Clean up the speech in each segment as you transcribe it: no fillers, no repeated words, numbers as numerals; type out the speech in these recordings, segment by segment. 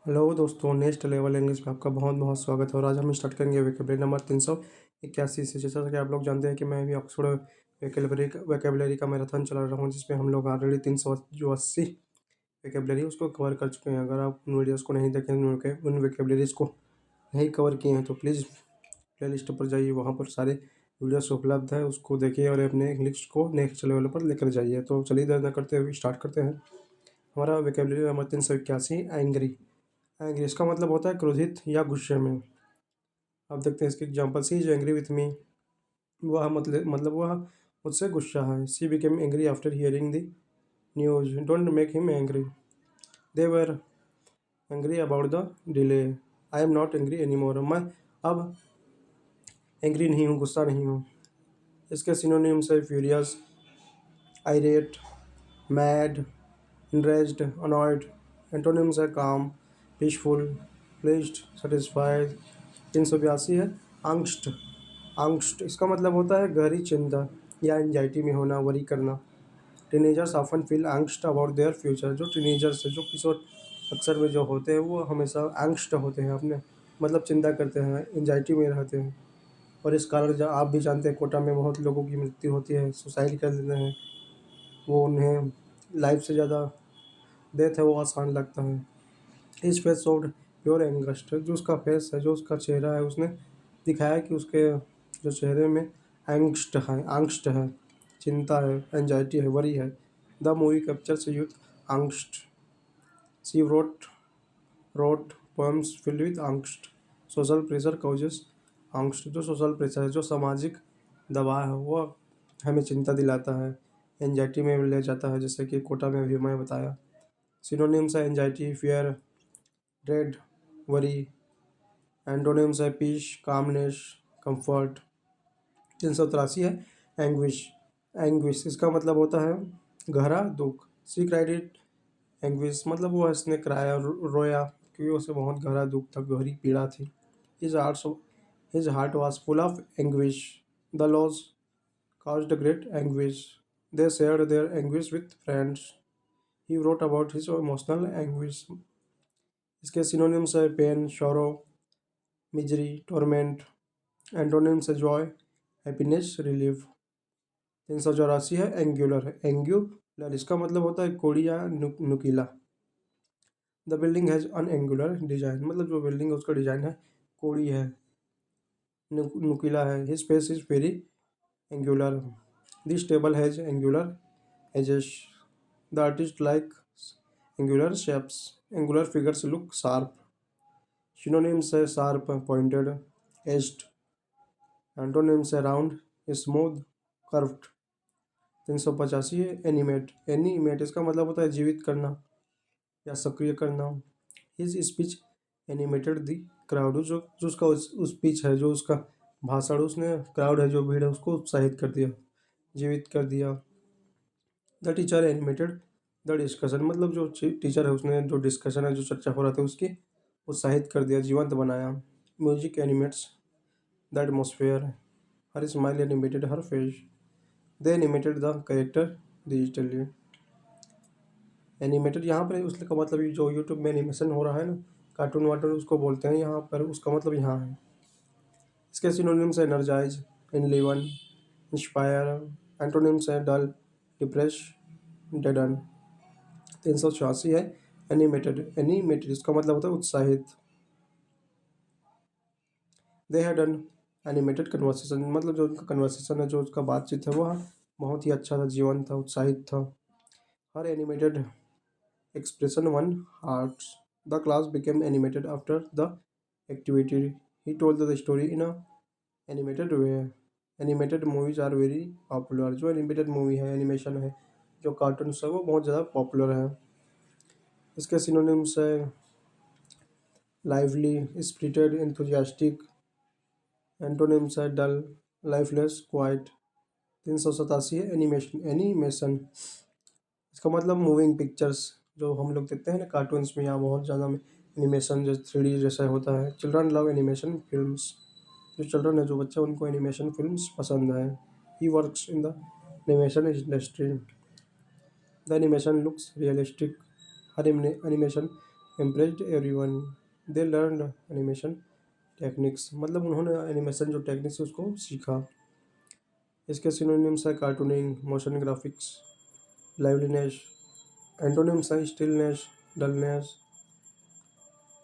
Hello दोस्तों, next level English में आपका बहुत बहुत स्वागत है। और आज हम स्टार्ट करेंगे वोकैबुलरी नंबर 381 से। जैसा कि आप लोग जानते हैं कि मैं भी ऑक्सफोर्ड वोकैबुलरी का मैराथन चला रहा हूँ, जिसमें हम लोग ऑलरेडी 380 वोकैबुलरी उसको कवर कर चुके हैं। अगर आप उन वीडियोज़ को नहीं देखें, उन वोकैबुलरीज़ को नहीं कवर किए हैं, तो प्लीज़ प्ले लिस्ट पर जाइए, वहाँ पर सारे वीडियोस उपलब्ध है, उसको देखिए और अपने इंग्लिश को नेक्स्ट लेवल पर लेकर जाइए। तो चलिए देर न करते हुए स्टार्ट करते हैं। हमारा वोकैबुलरी नंबर 381 एंग्री। एंग्री इसका मतलब होता है क्रोधित या गुस्से में। आप देखते हैं इसके example. She is angry with me. वह मतलब वह मुझसे गुस्सा है। She became angry after hearing the news. Don't make him angry. They were angry about the delay. I am not angry any more. मैं अब एंग्री नहीं हूँ, गुस्सा नहीं हूँ। इसके सिनोनिम्स है furious, irate, mad, enraged, annoyed. Antonyms है काम, पीसफुल, प्लीज्ड, सेटिस्फाइड। 382 है angst। angst इसका मतलब होता है गहरी चिंता या एंजाइटी में होना, वरी करना। Teenagers often feel angst about their future. जो टीनेजर्स है, जो किशोर अक्सर में जो होते हैं, वो हमेशा angst होते हैं, अपने मतलब चिंता करते हैं, एंजाइटी में रहते हैं। और इस कारण जब आप भी जानते हैं, कोटा में बहुत लोगों की मृत्यु होती है, सुसाइड कर देते हैं। वो उन्हें लाइफ से ज़्यादा डेथ है वो आसान लगता है। इस फेस शोड प्योर एंगस्ट। जो उसका फेस है, जो उसका चेहरा है, उसने दिखाया कि उसके जो चेहरे में एंगस्ट है, चिंता है, एंजाइटी है, वरी है। The movie captures youth angst। She wrote poems filled with angst। Social pressure causes angst। जो सोशल प्रेशर है, जो सामाजिक दबाव है, वो हमें चिंता दिलाता है, एंजाइटी में ले जाता है, जैसे कि कोटा में भी मैं बताया। सिनोनिम्स है anxiety, fear, dread, worry. Antonyms है पीस, कामनेस, कंफर्ट। 383 है एंग्विश। एंग्विश इसका मतलब होता है गहरा दुख। सी क्राइड इट एंग्विश मतलब वो इसने कराया, रोया, क्योंकि उसे बहुत गहरा दुख था, गहरी पीड़ा थी। His heart was full of anguish. The loss caused great anguish. They shared their anguish with friends. He wrote about his emotional anguish. इसके सिनोनिम्स है पेन, शोरो, मिजरी, टोरमेंट। एंटोनिम्स है जॉय, हैप्पीनेस, रिलीफ। 384 है angular. Angular इसका मतलब होता है कोड़ी या नुकीला। The building has an angular design मतलब जो बिल्डिंग है उसका डिजाइन है, कोड़ी है, नुकीला है। His face is very angular. This table has angular edges. The artist like angular shapes. Angular figures look sharp. Synonyms है शार्प, पॉइंटेड, एज्ड। एंटोनिम्स है राउंड, स्मूथ, कर्व्ड। 385 है एनिमेट। एनिमेट इसका मतलब होता है जीवित करना या सक्रिय करना। His speech animated the crowd. जो उसका स्पीच है, जो उसका भाषण, उसने क्राउड है, जो भीड़ है, उसको उत्साहित कर दिया, जीवित कर दिया। The teacher animated the discussion मतलब जो टीचर है, उसने जो डिस्कशन है, जो चर्चा हो रहा था, उसकी उत्साहित कर दिया, जीवंत बनाया। Music animates the atmosphere. Her smile animated her face. They animated the character digitally. Animated यहाँ पर उसका मतलब ये जो यूट्यूब में एनिमेशन हो रहा है ना, कार्टून वार्टून उसको बोलते हैं यहाँ पर, उसका मतलब यहाँ है। इसके सिनोनिम्स है एनर्जाइज, एनलिवन, इंस्पायर। एंटोनिम्स है डल, डिप्रेस, डेडन। 386 है एनिमेटेड। एनिमेटेड इसका मतलब होता है उत्साहित। They had an animated conversation मतलब जो उनका कन्वर्सेशन है, जो उसका बातचीत है, वह बहुत ही अच्छा था, जीवन था, उत्साहित था। हर animated expression one hearts. The class became animated after the activity. He told the story in a animated way. Animated movies are very popular. जो animated movie है, animation है, जो cartoons है, वो बहुत ज़्यादा popular है। इसके synonyms है lively, spirited, enthusiastic। Antonyms है dull, lifeless, quiet। 387 है एनिमेशन। इसका मतलब मूविंग पिक्चर्स, जो हम लोग देखते हैं ना कार्टून्स में, यहाँ बहुत ज़्यादा एनिमेशन जो 3D जैसा होता है। Children love animation films. जो चिल्ड्रन है, जो बच्चे, उनको एनिमेशन फिल्म्स पसंद है। He works in the animation industry. The animation looks realistic. Her animation impressed everyone. They learn animation techniques, मतलब उन्होंने एनिमेशन जो टेक्निक्स उसको सीखा। इसके सिनोनिम्स है cartooning, motion graphics, liveliness. Antonyms है स्टिलनेस, डलनेस।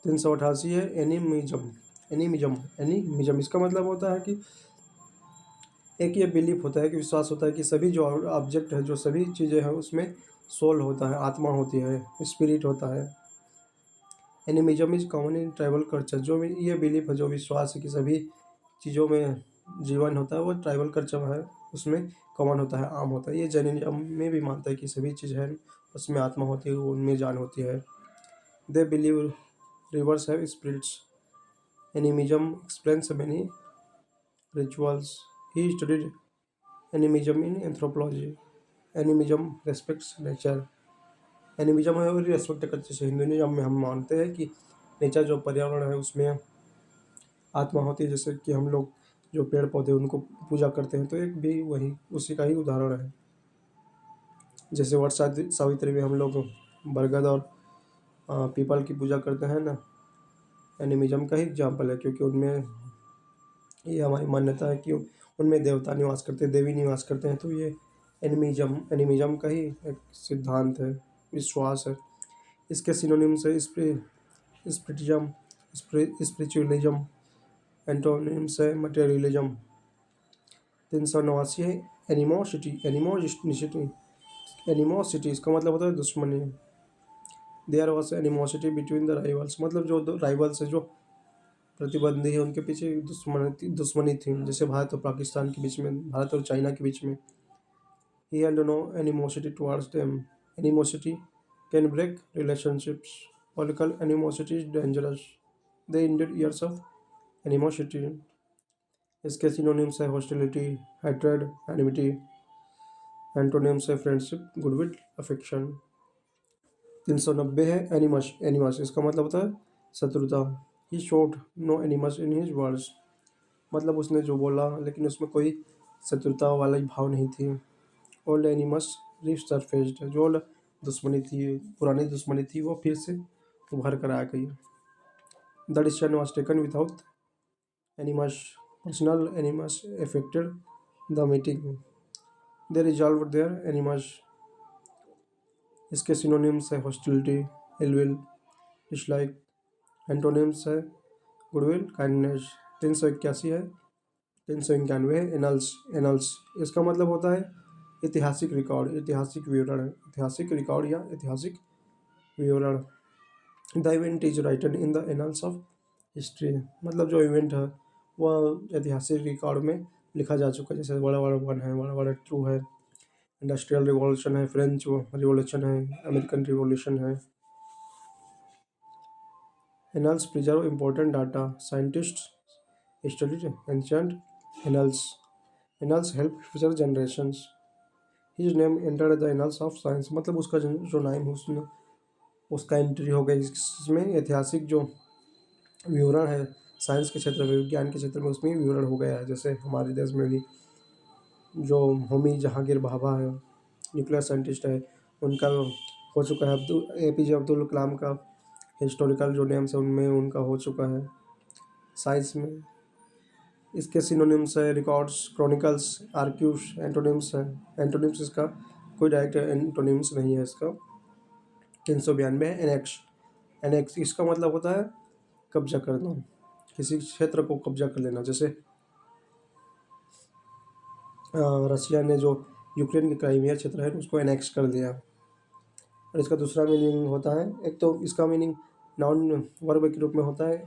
388 है एनिमिज्म। एनिमिज्म इसका मतलब होता है कि एक ये बिलीफ होता है कि विश्वास होता है कि सभी जो ऑब्जेक्ट है, जो सभी चीज़ें हैं उसमें सोल होता है, आत्मा होती है, स्पिरिट होता है। Animism is common in tribal culture, जो भी ये बिलीफ है, जो विश्वास है कि सभी चीज़ों में जीवन होता है, वो ट्राइबल कल्चर है उसमें कॉमन होता है, आम होता है। ये जैनिज्म में भी मानता है कि सभी चीज़ है उसमें आत्मा होती है, उनमें जान होती है। They believe rivers have spirits. Animism explains many rituals. He studied animism in anthropology. Animism respects nature. Animism है और रेस्पेक्ट करते हैं। जैसे हिंदुइज्म में हम मानते हैं कि नेचर जो पर्यावरण है उसमें आत्मा होती है, जैसे कि हम लोग जो पेड़ पौधे उनको पूजा करते हैं, तो एक भी वही उसी का ही उदाहरण है। जैसे वट सावित्री में हम लोग बरगद और पीपल की पूजा करते हैं ना, एनिमिज्म का ही एग्जाम्पल है, क्योंकि उनमें ये हमारी मान्यता है कि उनमें देवता निवास करते हैं, देवी निवास करते हैं। तो ये एनिमिज्म का ही एक सिद्धांत है, विश्वास है। इसके सिनोनिम्स है स्पिरिटिज्म, स्पिरिचुअलिज्म। एंटोनिम्स है मटेरियलिज्म। 389 है एनिमोसिटी। एनिमोसिटी इसका मतलब होता है दुश्मनी। There was animosity between the rivals, मतलब जो दो राइवल्स है, जो प्रतिद्वंदी है, उनके पीछे दुश्मनी थी। जैसे भारत और पाकिस्तान के बीच में, भारत और चाइना के बीच में। He had no animosity towards them. Animosity can break relationships. Political animosity is dangerous. They ended years of animosity. इसके सिनोनिम्स है हॉस्टिलिटी, hatred, enmity. एंटोनिम्स है फ्रेंडशिप, गुडविल, अफेक्शन। 390 है एनिमस। एनिमस इसका मतलब होता है शत्रुता। He showed no animus in his words, मतलब उसने जो बोला लेकिन उसमें कोई शत्रुता वाला भाव नहीं थी। ओल्ड एनिमस रिसरफेस्ड, जो दुश्मनी थी, पुरानी दुश्मनी थी, वो फिर से उभर कर आ गई। The decision was taken without animus, personal animus affected the meeting. They resolve their animus. इसके सिनोनिम्स है हॉस्टिलिटी, इलविल, डिसलाइक। एंटोनिम्स है गुडविल, काइंडनेस। 381 है 391 है एनल्स। एनल्स इसका मतलब होता है ऐतिहासिक रिकॉर्ड, ऐतिहासिक विवरण, ऐतिहासिक रिकॉर्ड या ऐतिहासिक विवरण। The event is written in the annuls of history, मतलब जो इवेंट है वह ऐतिहासिक रिकॉर्ड में लिखा जा चुका है। जैसे वर्ल्ड वॉर वन है, वर्ल्ड वॉर टू है, इंडस्ट्रियल रिवॉल्यूशन है, फ्रेंच रिवॉल्यूशन है, अमेरिकन रिवॉल्यूशन है। Annuls preserve important data, scientist studied ancient annuls. Annuls help future generations. His name entered the annuls of science, मतलब उसका जो नाम है उसमें उसका एंट्री हो गई इसमें। ऐतिहासिक जो विवरण है साइंस के क्षेत्र में, विज्ञान के क्षेत्र में, उसमें विवरण हो गया है। जैसे हमारे देश में भी जो होमी जहांगीर भाभा है, न्यूक्लियर साइंटिस्ट है, उनका हो चुका है। APJ अब्दुल कलाम का हिस्टोरिकल जो नेम्स है उनमें उनका हो चुका है साइंस में। इसके सिनोनिम्स है रिकॉर्ड्स, क्रॉनिकल्स, आर्क्यूस। एंटोनिम्स है, एंटोनिम्स इसका कोई डायरेक्ट एंटोनिम्स नहीं है इसका। 392 है एनेक्स। एनेक्स इसका मतलब होता है कब्जा करना, किसी क्षेत्र को कब्जा कर लेना। जैसे रशिया ने जो यूक्रेन के क्राइमिया क्षेत्र है उसको एनेक्स कर दिया। और इसका दूसरा मीनिंग होता है, एक तो इसका मीनिंग नाउन वर्ब के रूप में होता है,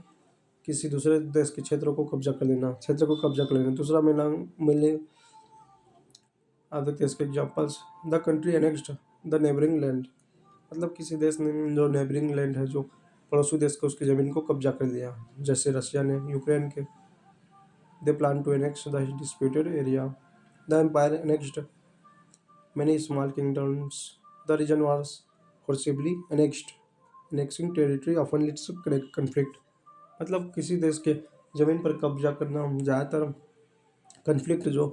किसी दूसरे देश के क्षेत्रों को कब्जा कर लेना, क्षेत्र को कब्जा कर लेना। दूसरा मीनिंग आप देखते हैं इसके examples, the country annexed the neighbouring land, मतलब किसी देश ने जो नेबरिंग लैंड है, जो पड़ोसी देश को, उसकी ज़मीन को कब्जा कर लिया। जैसे रशिया ने यूक्रेन के। They plan to annex the disputed area. The empire annexed many small kingdoms. The region was forcibly annexed. Annexing territory often leads to conflict. मतलब किसी देश के जमीन पर कब्जा करना ज़्यादातर कन्फ्लिक्ट, जो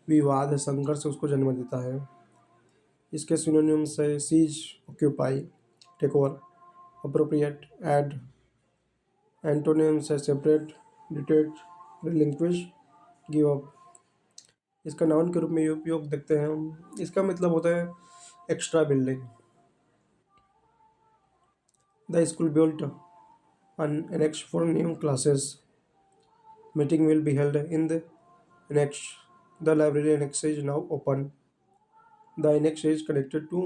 विवाद है, संघर्ष, उसको जन्म देता है। इसके सिनोनिम्स है seize, occupy, take over. Appropriate, add. Antonyms है separate, detach, relinquish, give up. इसका नाउन के रूप में ये उपयोग देखते हैं हम। इसका मतलब होता है extra building. The school built an annex for new classes. Meeting will be held in the annex. The library annex is now open. The annex is connected to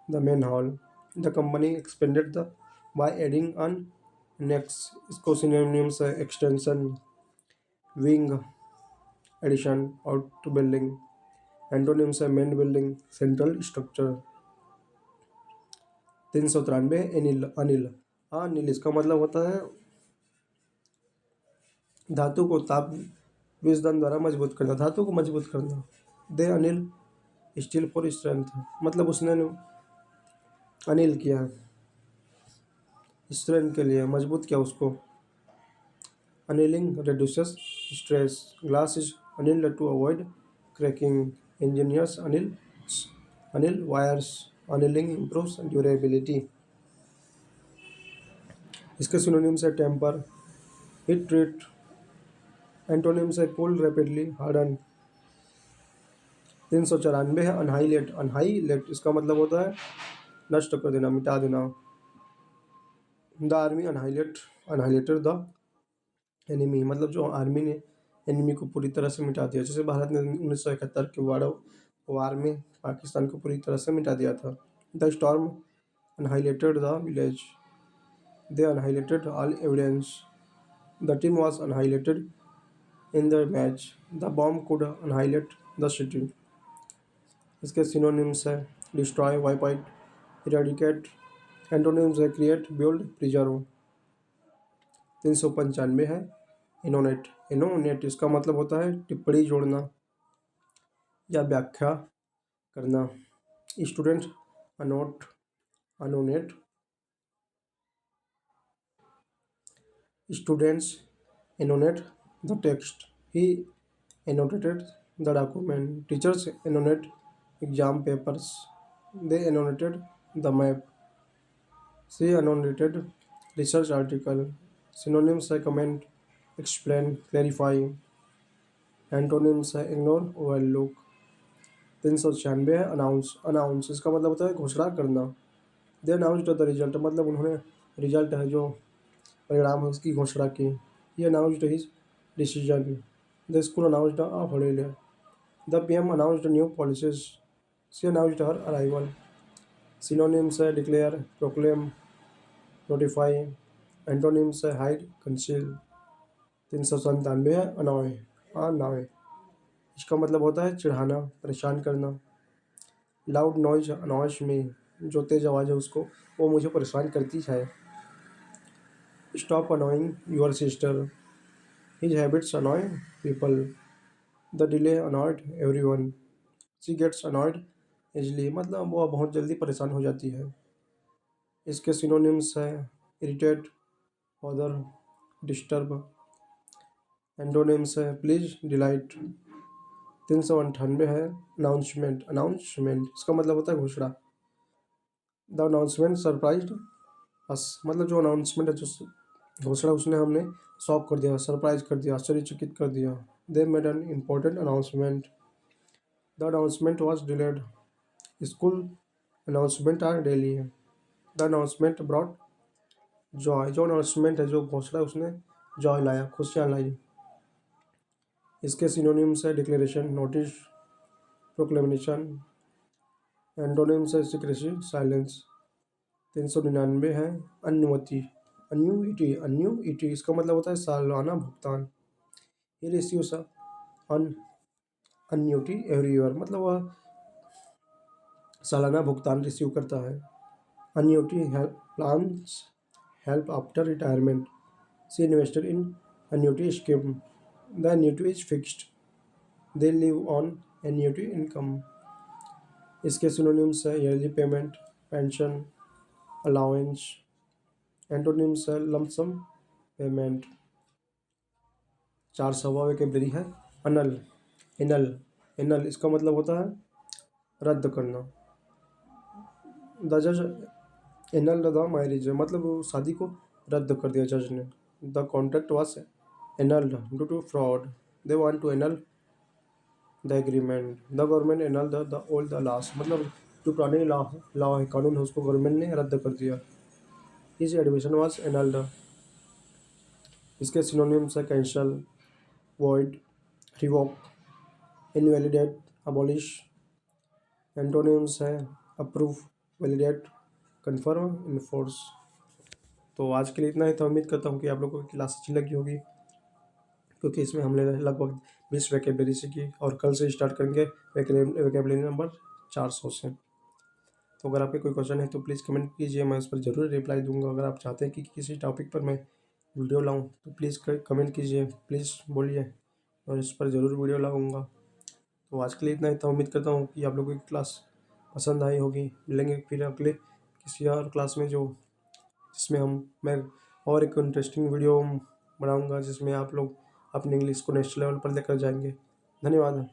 the main hall. The company expanded the by adding an annex. इसको synonyms है extension, wing, addition, out to building. Antonyms है main building, central structure। 393 Anil Anil. हाँ, अनिल इसका मतलब होता है धातु को ताप विसर्जन द्वारा मजबूत करना, धातु को मजबूत करना। दे अनिल स्टील फॉर स्ट्रेंथ, मतलब उसने अनिल किया स्ट्रेंथ के लिए, मजबूत किया उसको। Annealing reduces stress. Glass is annealed to avoid cracking. Engineers anneal wires. Annealing improves durability. इसके सिनोनिम्स है टेम्पर, हीट ट्रीट। एंटोनिम्स है कूल रैपिडली, हार्डन। 394 है अनहाइलेट। अनहाइलेट इसका मतलब होता है नष्ट कर देना, मिटा देना। द आर्मी अनहाइलेटेड द एनिमी, मतलब जो आर्मी ने एनिमी को पूरी तरह से मिटा दिया। जैसे भारत ने 1971 के वार में पाकिस्तान को पूरी तरह से मिटा दिया था। The storm annihilated the village. They annihilated all evidence. The team was annihilated in the match. The bomb could annihilate the city. इसके सिनोनिम्स है destroy, wipe out, eradicate. Antonyms है क्रिएट, बिल्ड, प्रिजर्व। 395 है इनोनेट। इनोनेट इसका मतलब होता है टिप्पणी जोड़ना या व्याख्या करना। Student annotate, annotate. Students annotate the text. He annotated the document. Teachers annotate exam papers. They annotated the map. She annotated research article. Synonyms है कमेंट, एक्सप्लेन, क्लैरिफाई। एंटोनिम्स है इग्नोर, ओवरलुक। 396 है अनाउंस। अनाउंस इसका मतलब होता है घोषणा करना। दे announced the result, मतलब उन्होंने रिजल्ट है जो परिणाम है उसकी घोषणा की। He announced his decision. The school announced a holiday. The PM announced new policies. She announced her arrival. Synonyms है डिक्लेयर, प्रोक्लेम, नोटिफाई। एंटोनिम्स है हाइड, कंसील। 397 है अनॉय। अनॉय इसका मतलब होता है चिढ़ाना, परेशान करना। लाउड नॉइज अनॉयज में, जो तेज आवाज़ है उसको वो मुझे परेशान करती है। Stop annoying your sister. His habits annoy people. The delay annoyed everyone. She gets annoyed easily, मतलब वह बहुत जल्दी परेशान हो जाती है। इसके सिनोनिम्स है इरिटेट, बॉदर, डिस्टर्ब। एंटोनिम्स है प्लीज, डिलाइट। 398 है अनाउंसमेंट। अनाउंसमेंट इसका मतलब होता है घोषणा। द अनाउंसमेंट सरप्राइज्ड अस, मतलब जो अनाउंसमेंट है, जो घोषणा उसने हमने शॉक कर दिया, सरप्राइज कर दिया, आश्चर्यचकित कर दिया। They made an important announcement. The announcement was delayed. School announcement are daily है। द अनाउंसमेंट ब्रॉट जॉय, जो अनाउंसमेंट है, जो घोषणा उसने जॉय लाया, खुशियाँ लाई। इसके सिनोनिम्स है डिक्लेरेशन, नोटिस, प्रोक्लेमेशन। एंटोनिम्स है सीक्रेसी, साइलेंस। 399 है अनुमति, अन्यूइटी। अन्यूइटी इसका मतलब होता है सालाना भुगतान। He receives an annuity every year, मतलब वह सालाना भुगतान रिसीव करता है। Annuity help plans, help after retirement. She invested in annuity scheme. The annuity is fixed. They live on annuity income. इसके सिनोनिम्स है yearly payment, pension, allowance. Antonyms है lump sum payment. 400वां वोकैबुलरी है अनल। इनल, इनल इसका मतलब होता है रद्द करना। द जज एनल द मैरिज, मतलब वो शादी को रद्द कर दिया जज ने। The contract was annulled due to fraud, they want to annul the agreement, the government annul the old the laws, मतलब जो पुराने लॉ है, कानून है, उसको गवर्नमेंट ने रद्द कर दिया। हिज एडमिशन वाज एनल्ड, इसके सिनोनिम्स है cancel, void, revoke, invalidate, abolish. Antonyms है अप्रूव, वैलिडेट, कन्फर्म, इन्फोर्स। तो आज के लिए इतना ही था। उम्मीद करता हूँ कि आप लोगों की क्लास अच्छी लगी होगी, क्योंकि इसमें हमने लगभग 20 वैकेबलरी सीखी और कल से स्टार्ट करेंगे वैकेबलरी नंबर 400 से। तो अगर आपके कोई क्वेश्चन है तो प्लीज़ कमेंट कीजिए, मैं उस पर ज़रूर रिप्लाई दूंगा। अगर आप चाहते हैं कि किसी टॉपिक पर मैं वीडियो लाऊं तो प्लीज़ कमेंट कीजिए, प्लीज़ बोलिए, और इस पर ज़रूर वीडियो लाऊंगा। तो आज के लिए इतना ही था। उम्मीद करता हूँ कि आप लोगों की क्लास पसंद आई होगी। मिलेंगे फिर अगले किसी और क्लास में, जिसमें मैं और एक इंटरेस्टिंग वीडियो बनाऊंगा, जिसमें आप लोग अपने इंग्लिश को नेक्स्ट लेवल पर लेकर जाएंगे। धन्यवाद।